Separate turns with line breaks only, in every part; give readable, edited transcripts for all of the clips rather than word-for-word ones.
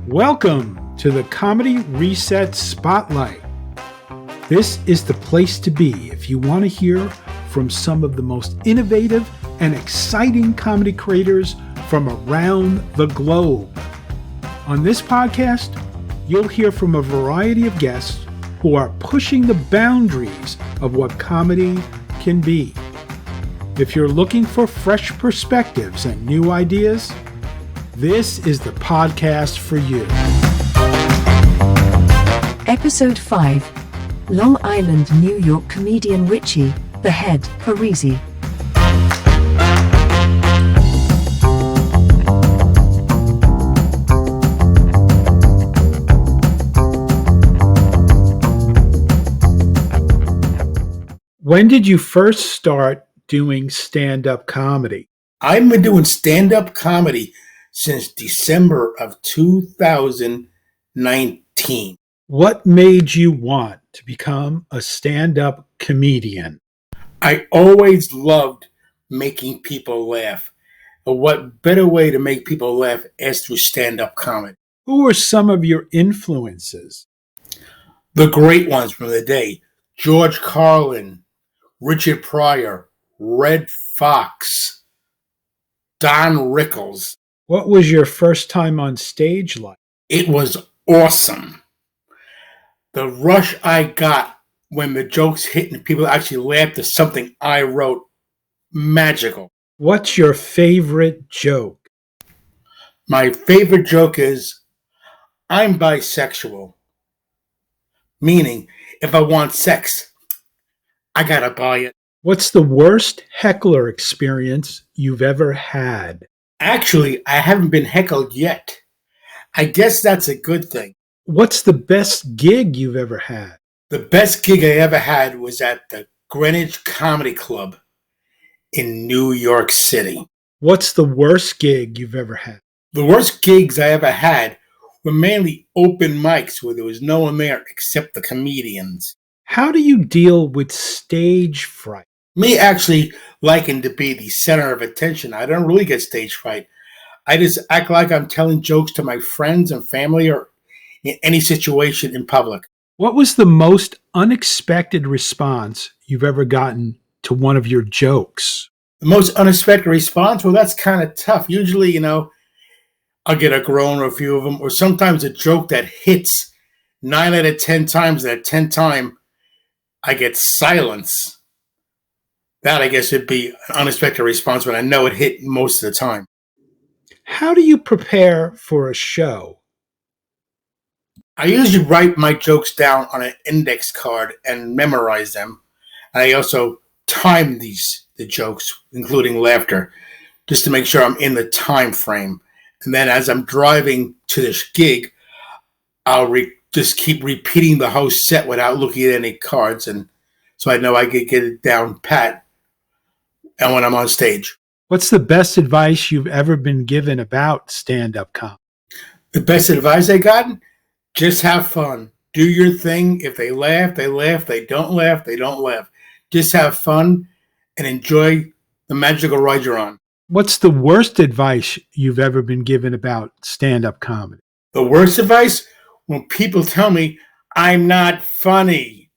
Welcome to the Comedy Reset Spotlight. This is the place to be if you want to hear from some of the most innovative and exciting comedy creators from around the globe. On this podcast, you'll hear from a variety of guests who are pushing the boundaries of what comedy can be. If you're looking for fresh perspectives and new ideas, this is the podcast for you.
Episode 5. Long Island, New York comedian Richie, the head, Parisi.
When did you first start doing stand-up comedy?
I've been doing stand-up comedy since December of 2019.
What made you want to become a stand-up comedian?
I always loved making people laugh. And what better way to make people laugh as through stand-up comedy?
Who were some of your influences?
The great ones from the day: George Carlin, Richard Pryor, Red Fox, Don Rickles.
What was your first time on stage like?
It was awesome. The rush I got when the jokes hit and people actually laughed at something I wrote, magical.
What's your favorite joke?
My favorite joke is, I'm bisexual. Meaning, if I want sex, I gotta buy it.
What's the worst heckler experience you've ever had?
Actually, I haven't been heckled yet. I guess that's a good thing.
What's the best gig you've ever had?
The best gig I ever had was at the Greenwich Comedy Club in New York City.
What's the worst gig you've ever had?
The worst gigs I ever had were mainly open mics where there was no one there except the comedians.
How do you deal with stage fright?
Me actually liking to be the center of attention. I don't really get stage fright. I just act like I'm telling jokes to my friends and family or in any situation in public.
What was the most unexpected response you've ever gotten to one of your jokes?
The most unexpected response? Well, that's kind of tough. Usually, I'll get a groan or a few of them, or sometimes a joke that hits 9 out of 10 times, and at 10th time, I get silence. That, I guess, would be an unexpected response when I know it hit most of the time.
How do you prepare for a show?
I usually write my jokes down on an index card and memorize them. I also time the jokes, including laughter, just to make sure I'm in the time frame. And then as I'm driving to this gig, I'll just keep repeating the whole set without looking at any cards, and so I know I can get it down pat. And when I'm on stage.
What's the best advice you've ever been given about stand-up comedy?
The best advice I gotten? Just have fun. Do your thing. If they laugh, they laugh. They don't laugh, they don't laugh. Just have fun and enjoy the magical ride you're on.
What's the worst advice you've ever been given about stand-up comedy?
The worst advice? When people tell me I'm not funny.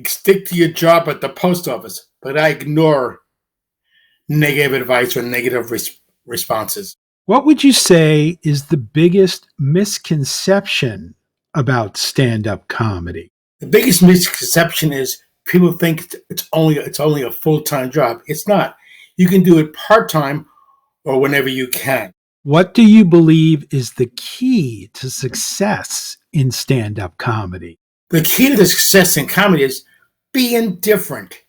Stick to your job at the post office. But I ignore negative advice or negative responses.
What would you say is the biggest misconception about stand-up comedy?
The biggest misconception is people think it's only a full-time job. It's not. You can do it part-time or whenever you can.
What do you believe is the key to success in stand-up comedy?
The key to the success in comedy is being different.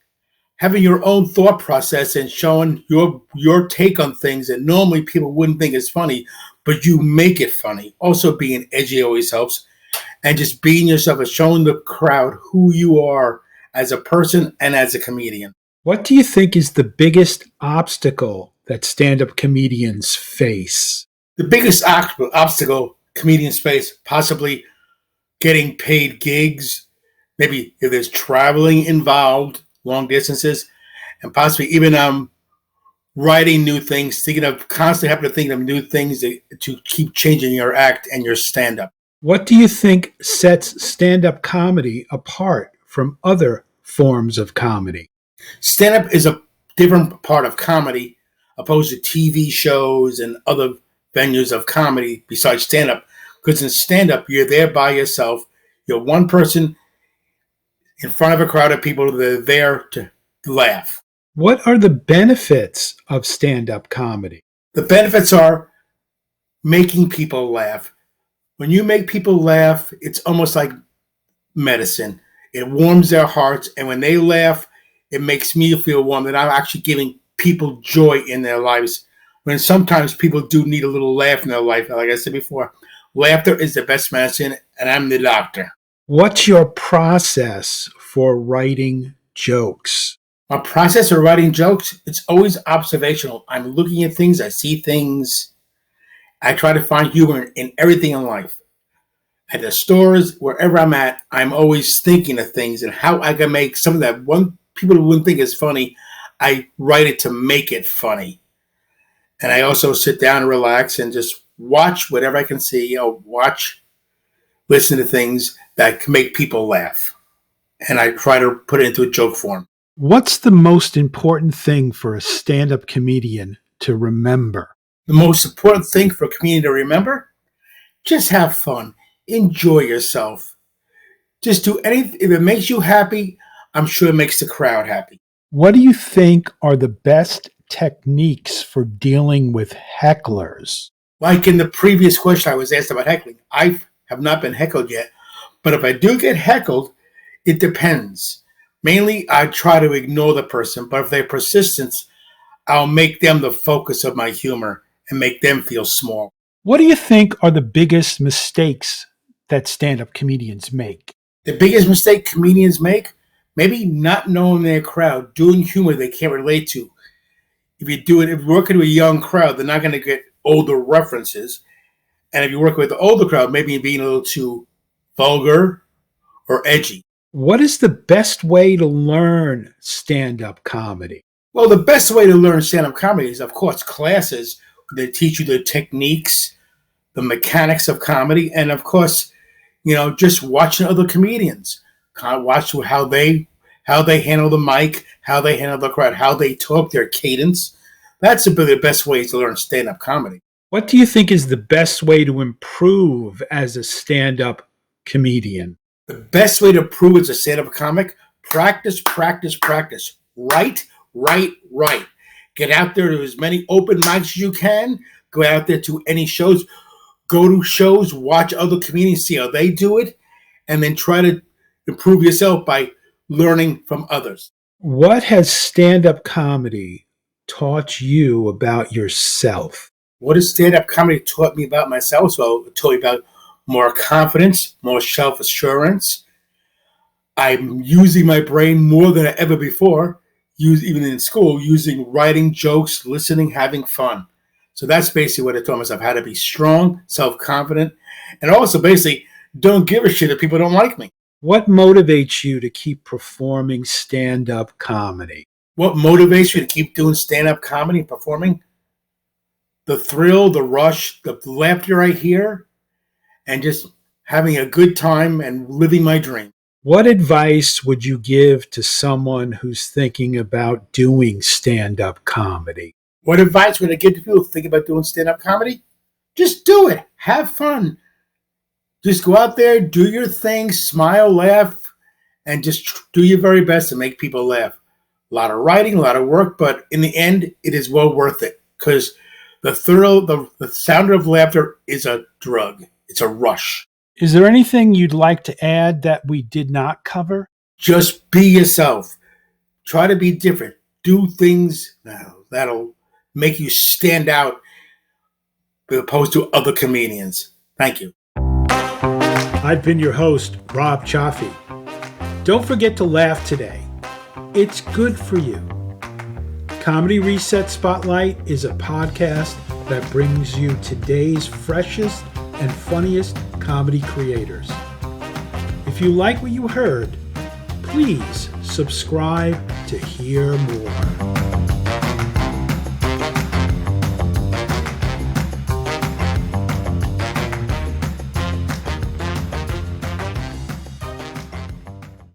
Having your own thought process and showing your take on things that normally people wouldn't think is funny, but you make it funny. Also, being edgy always helps. And just being yourself and showing the crowd who you are as a person and as a comedian.
What do you think is the biggest obstacle that stand-up comedians face?
The biggest obstacle comedians face, possibly getting paid gigs, maybe if there's traveling involved, long distances, and possibly even writing new things, constantly having to think of new things to keep changing your act and your stand-up.
What do you think sets stand-up comedy apart from other forms of comedy?
Stand-up is a different part of comedy opposed to TV shows and other venues of comedy besides stand-up. Because in stand-up, you're there by yourself. You're one person in front of a crowd of people that are there to laugh.
What are the benefits of stand-up comedy?
The benefits are making people laugh. When you make people laugh, it's almost like medicine. It warms their hearts, and when they laugh, it makes me feel warm that I'm actually giving people joy in their lives. When sometimes people do need a little laugh in their life, like I said before, laughter is the best medicine, and I'm the doctor.
What's your process for writing jokes?
My process of writing jokes, it's always observational. I'm looking at things, I see things. I try to find humor in everything in life. At the stores, wherever I'm at, I'm always thinking of things and how I can make something that people wouldn't think is funny. I write it to make it funny. And I also sit down and relax and just watch whatever I can see. Listen to things that can make people laugh. And I try to put it into a joke form.
What's the most important thing for a stand-up comedian to remember?
The most important thing for a comedian to remember? Just have fun. Enjoy yourself. Just do anything. If it makes you happy, I'm sure it makes the crowd happy.
What do you think are the best techniques for dealing with hecklers?
Like in the previous question I was asked about heckling, I have not been heckled yet. But if I do get heckled, it depends. Mainly, I try to ignore the person. But if they're persistent, I'll make them the focus of my humor and make them feel small.
What do you think are the biggest mistakes that stand-up comedians make?
The biggest mistake comedians make? Maybe not knowing their crowd, doing humor they can't relate to. If you're working with a young crowd, they're not going to get older references. And if you work with the older crowd, maybe being a little too vulgar or edgy.
What is the best way to learn stand-up comedy?
Well, the best way to learn stand-up comedy is, of course, classes. They teach you the techniques, the mechanics of comedy, and of course, just watching other comedians. Watch how they handle the mic, how they handle the crowd, how they talk, their cadence. That's the best way to learn stand-up comedy.
What do you think is the best way to improve as a stand-up comedian?
The best way to improve as a stand-up comic, practice, practice, practice. Write. Get out there to as many open mics as you can. Go out there to any shows. Go to shows, watch other comedians, see how they do it, and then try to improve yourself by learning from others.
What has stand-up comedy taught you about yourself?
What has stand-up comedy taught me about myself? Well, it taught me about more confidence, more self-assurance. I'm using my brain more than ever before, even in school, using writing jokes, listening, having fun. So that's basically what I taught myself, how to be strong, self-confident, and also basically don't give a shit if people don't like me.
What motivates you to keep performing stand-up comedy?
What motivates you to keep doing stand-up comedy and performing? The thrill, the rush, the laughter I hear, and just having a good time and living my dream.
What advice would you give to someone who's thinking about doing stand-up comedy?
What advice would I give to people who think about doing stand-up comedy? Just do it. Have fun. Just go out there, do your thing, smile, laugh, and just do your very best to make people laugh. A lot of writing, a lot of work, but in the end, it is well worth it because the thrill, the sound of laughter is a drug. It's a rush.
Is there anything you'd like to add that we did not cover?
Just be yourself. Try to be different. Do things that'll make you stand out as opposed to other comedians. Thank you.
I've been your host, Rob Chaffee. Don't forget to laugh today. It's good for you. Comedy Reset Spotlight is a podcast that brings you today's freshest and funniest comedy creators. If you like what you heard, please subscribe to hear more.